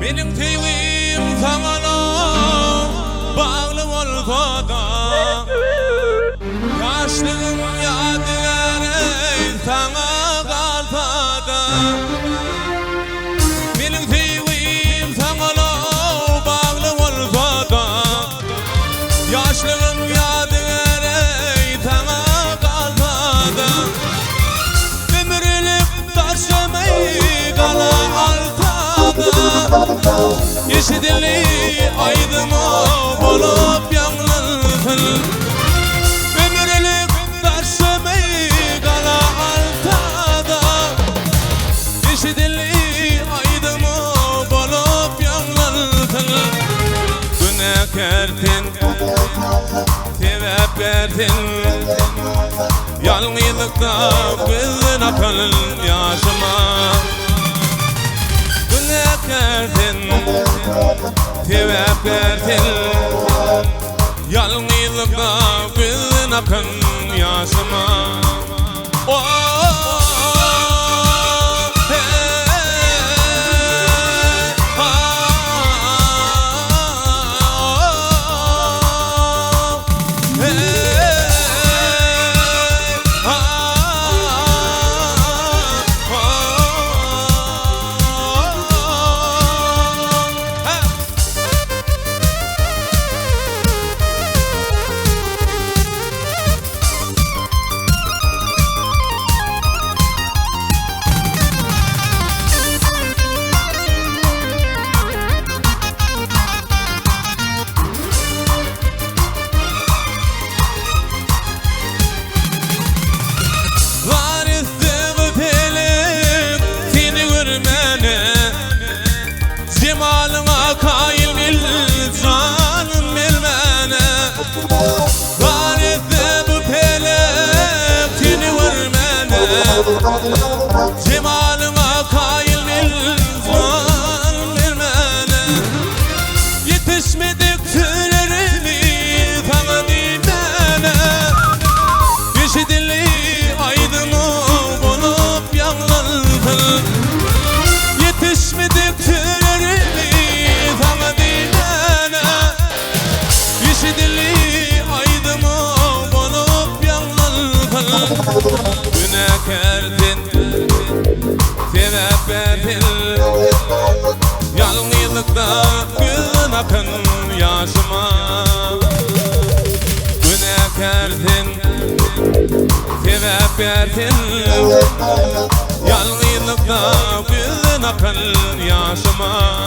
Benim teyvim sana bağlı olsa da yaşlığım yadigar sana kalsa da benim teyvim sana bağlı olsa da yaşlığım yadigar sana kalsa da ömürlük taşımayı kala alsa da yeşilli aydın olup yanılsın ömürlük taşımayı kala alsa da yeşilli aydın olup yanılsın günahkardin sevap verdin yalnızlıkta gözün akıl yaşıma günahkardin sevap verdin yalnızlıkta gözün akıl yaşıma Cemalına kail canım bilmene Garette bu pelek seni vermene Cemalına kail canım bilmene Yetişmedik tüylerimi sana dinlene Yeşilli aydın olup yanılsın Yetişmedik tüylerimi sana dinlene Yeşilli aydın olup yanılsın günahkardin sevap verdin yalnızlıkta gözün akın yaşıma günahkardin sevap verdin yalnızlıkta gözün akın yaşıma